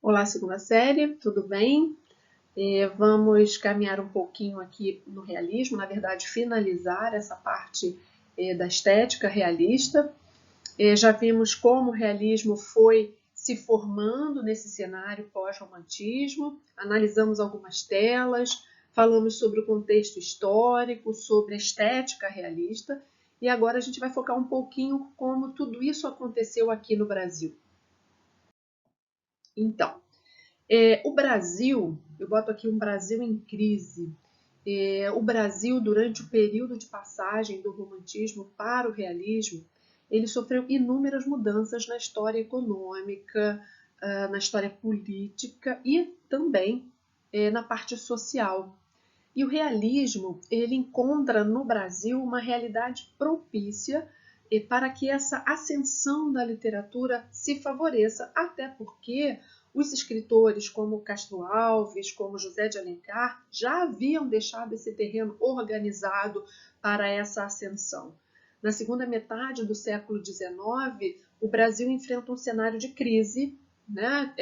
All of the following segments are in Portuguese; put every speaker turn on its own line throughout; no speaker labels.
Olá, segunda série, tudo bem? Vamos caminhar um pouquinho aqui no realismo, na verdade, finalizar essa parte da estética realista. Já vimos como o realismo foi se formando nesse cenário pós-romantismo, analisamos algumas telas, falamos sobre o contexto histórico, sobre a estética realista, e agora a gente vai focar um pouquinho como tudo isso aconteceu aqui no Brasil. Então, o Brasil, eu boto aqui um Brasil em crise. O Brasil, durante o período de passagem do romantismo para o realismo, ele sofreu inúmeras mudanças na história econômica, na história política e também na parte social. E o realismo, ele encontra no Brasil uma realidade propícia para que essa ascensão da literatura se favoreça, até porque os escritores como Castro Alves, como José de Alencar, já haviam deixado esse terreno organizado para essa ascensão. Na segunda metade do século XIX, o Brasil enfrenta um cenário de crise, né?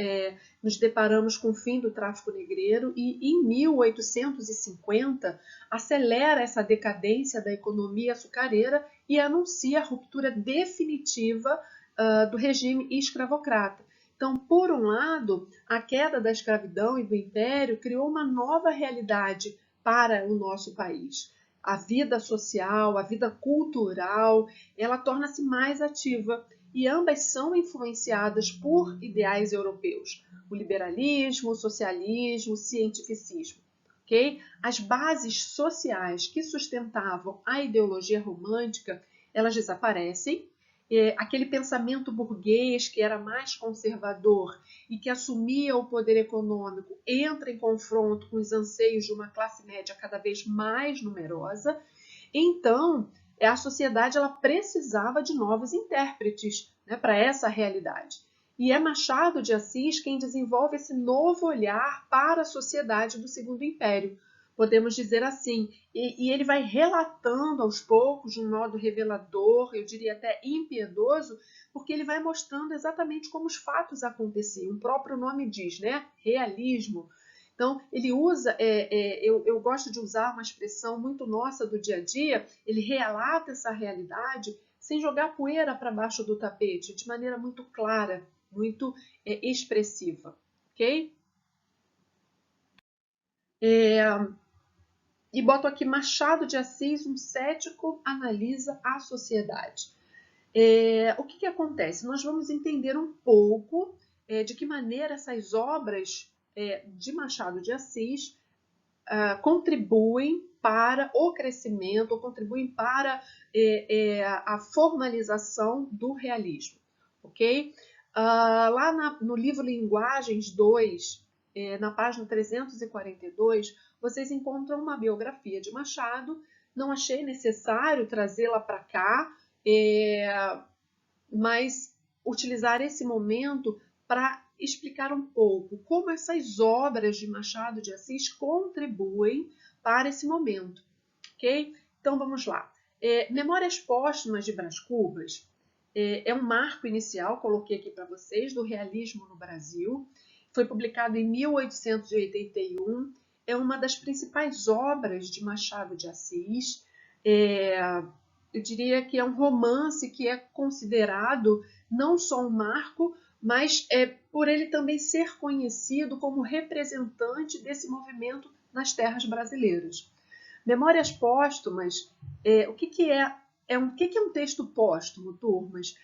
Nos deparamos com o fim do tráfico negreiro e em 1850 acelera essa decadência da economia açucareira e anuncia a ruptura definitiva do regime escravocrata. Então, por um lado, a queda da escravidão e do império criou uma nova realidade para o nosso país. A vida social, a vida cultural, ela torna-se mais ativa e ambas são influenciadas por ideais europeus, o liberalismo, o socialismo, o cientificismo. Okay? As bases sociais que sustentavam a ideologia romântica, elas desaparecem. Aquele pensamento burguês que era mais conservador e que assumia o poder econômico entra em confronto com os anseios de uma classe média cada vez mais numerosa. Então, a sociedade ela precisava de novos intérpretes, né, para essa realidade. E é Machado de Assis quem desenvolve esse novo olhar para a sociedade do Segundo Império, podemos dizer assim. E ele vai relatando aos poucos, de um modo revelador, eu diria até impiedoso, porque ele vai mostrando exatamente como os fatos aconteciam. O próprio nome diz, né? Realismo. Então, ele usa, eu gosto de usar uma expressão muito nossa do dia a dia, ele relata essa realidade sem jogar poeira para baixo do tapete, de maneira muito clara, muito expressiva, ok? E boto aqui Machado de Assis, um cético analisa a sociedade. O que acontece? Nós vamos entender um pouco de que maneira essas obras de Machado de Assis contribuem para o crescimento, ou contribuem para a formalização do realismo, ok? Lá no livro Linguagens 2, na página 342, vocês encontram uma biografia de Machado. Não achei necessário trazê-la para cá, mas utilizar esse momento para explicar um pouco como essas obras de Machado de Assis contribuem para esse momento, ok? Então vamos lá. Memórias Póstumas de Brás Cubas é um marco inicial, coloquei aqui para vocês, do realismo no Brasil. Foi publicado em 1881, é uma das principais obras de Machado de Assis. Eu diria que é um romance que é considerado não só um marco, mas por ele também ser conhecido como representante desse movimento nas terras brasileiras. Memórias Póstumas, o que é um texto póstumo, turmas?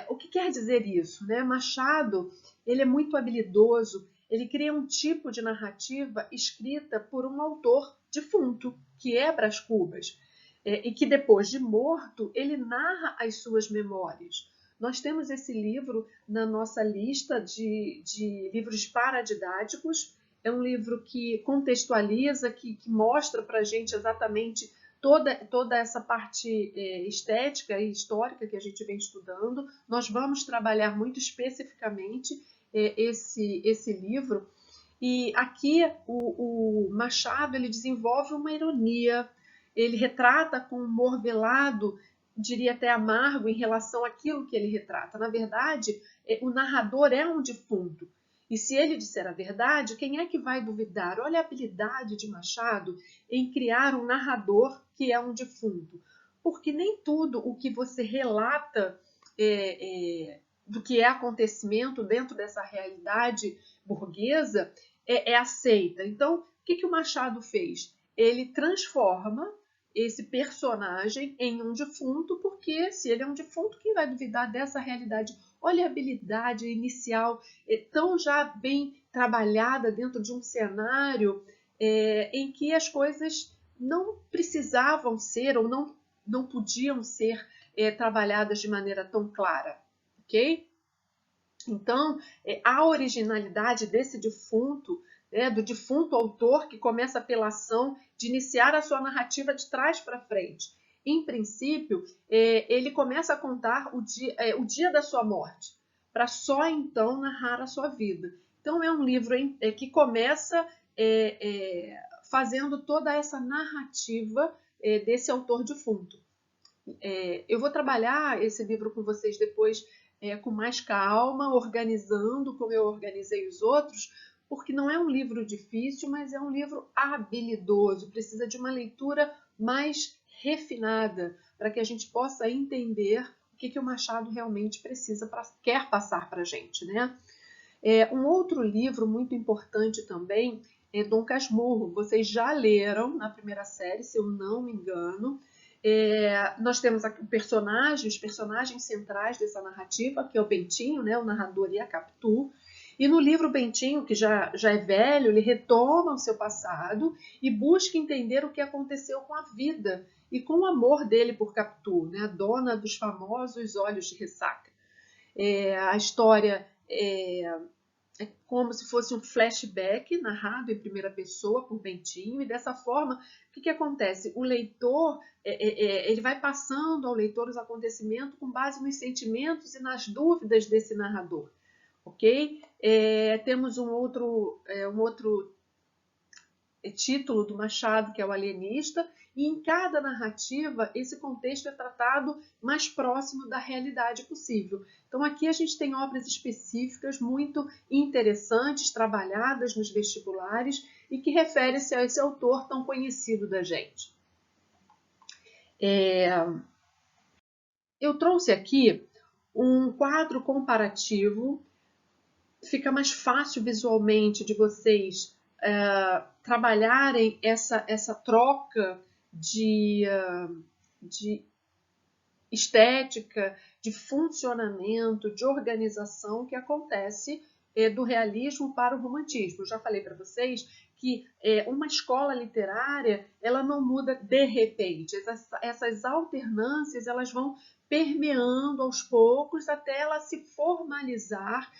O que quer dizer isso? Né? Machado ele é muito habilidoso, ele cria um tipo de narrativa escrita por um autor defunto, que é Brás Cubas, e que depois de morto ele narra as suas memórias. Nós temos esse livro na nossa lista de livros paradidáticos. É um livro que contextualiza, que mostra para a gente exatamente toda essa parte estética e histórica que a gente vem estudando. Nós vamos trabalhar muito especificamente esse livro. E aqui o Machado ele desenvolve uma ironia, ele retrata com humor velado, diria até amargo, em relação àquilo que ele retrata. Na verdade, o narrador é um defunto. E se ele disser a verdade, quem é que vai duvidar? Olha a habilidade de Machado em criar um narrador que é um defunto. Porque nem tudo o que você relata do que é acontecimento dentro dessa realidade burguesa é aceita. Então, o que o Machado fez? Ele transforma esse personagem em um defunto, porque se ele é um defunto, quem vai duvidar dessa realidade? Olha a habilidade inicial tão já bem trabalhada dentro de um cenário em que as coisas não precisavam ser ou não podiam ser trabalhadas de maneira tão clara, ok? Então, a originalidade desse defunto, do defunto autor que começa pela ação de iniciar a sua narrativa de trás para frente. Em princípio, ele começa a contar o dia da sua morte, para só então narrar a sua vida. Então, é um livro que começa fazendo toda essa narrativa desse autor defunto. Eu vou trabalhar esse livro com vocês depois com mais calma, organizando como eu organizei os outros, porque não é um livro difícil, mas é um livro habilidoso, precisa de uma leitura mais refinada, para que a gente possa entender o que o Machado realmente quer passar para a gente, né? Um outro livro muito importante também é Dom Casmurro. Vocês já leram na primeira série, se eu não me engano. Nós temos aqui os personagens centrais dessa narrativa, que é o Bentinho, né, o narrador e a Capitu. E no livro Bentinho, que já é velho, ele retoma o seu passado e busca entender o que aconteceu com a vida e com o amor dele por Capitu, né, a dona dos famosos olhos de ressaca. A história é como se fosse um flashback narrado em primeira pessoa por Bentinho, e dessa forma, o que acontece? O leitor, ele vai passando ao leitor os acontecimentos com base nos sentimentos e nas dúvidas desse narrador, ok? Temos um outro título do Machado, que é o Alienista, e em cada narrativa esse contexto é tratado mais próximo da realidade possível. Então aqui a gente tem obras específicas muito interessantes, trabalhadas nos vestibulares e que referem-se a esse autor tão conhecido da gente. Eu trouxe aqui um quadro comparativo, fica mais fácil visualmente de vocês trabalharem essa troca de estética, de funcionamento, de organização que acontece do realismo para o romantismo. Eu já falei para vocês que uma escola literária ela não muda de repente. Essas alternâncias elas vão permeando aos poucos até ela se formalizar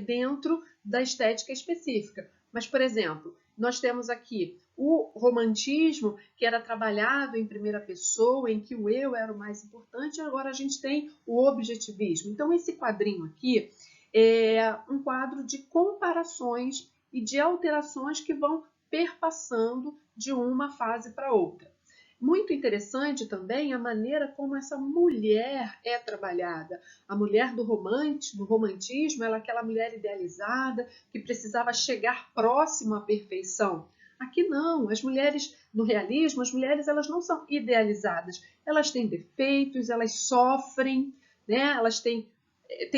dentro da estética específica. Mas, por exemplo, nós temos aqui o romantismo, que era trabalhado em primeira pessoa, em que o eu era o mais importante, e agora a gente tem o objetivismo. Então, esse quadrinho aqui é um quadro de comparações e de alterações que vão perpassando de uma fase para outra. Muito interessante também a maneira como essa mulher é trabalhada. A mulher do romantismo, ela é aquela mulher idealizada que precisava chegar próximo à perfeição. Aqui não, as mulheres no realismo, as mulheres elas não são idealizadas. Elas têm defeitos, elas sofrem, né? Elas têm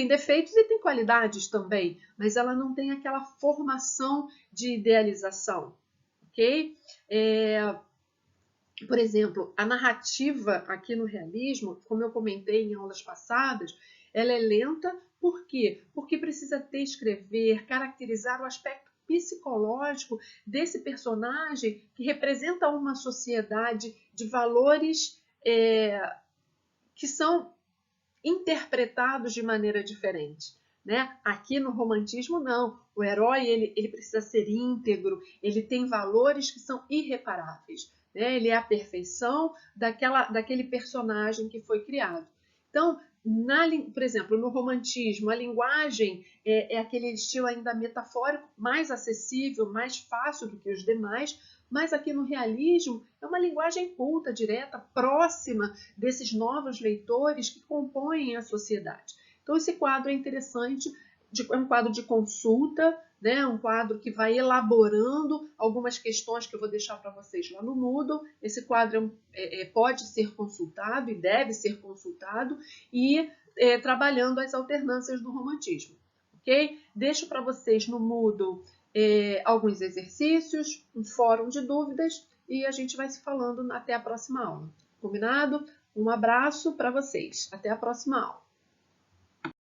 defeitos e têm qualidades também, mas ela não tem aquela formação de idealização, ok? Por exemplo, a narrativa aqui no realismo, como eu comentei em aulas passadas, ela é lenta, por quê? Porque precisa descrever, caracterizar o aspecto psicológico desse personagem que representa uma sociedade de valores que são interpretados de maneira diferente. Né? Aqui no romantismo, não. O herói ele precisa ser íntegro, ele tem valores que são irreparáveis. Né? Ele é a perfeição daquele personagem que foi criado. Então, por exemplo, no romantismo, a linguagem é aquele estilo ainda metafórico, mais acessível, mais fácil do que os demais, mas aqui no realismo é uma linguagem culta, direta, próxima desses novos leitores que compõem a sociedade. Então esse quadro é interessante é um quadro de consulta, né? Um quadro que vai elaborando algumas questões que eu vou deixar para vocês lá no Moodle. Esse quadro pode ser consultado e deve ser consultado e trabalhando as alternâncias do romantismo, ok? Deixo para vocês no Moodle alguns exercícios, um fórum de dúvidas e a gente vai se falando até a próxima aula. Combinado? Um abraço para vocês. Até a próxima aula.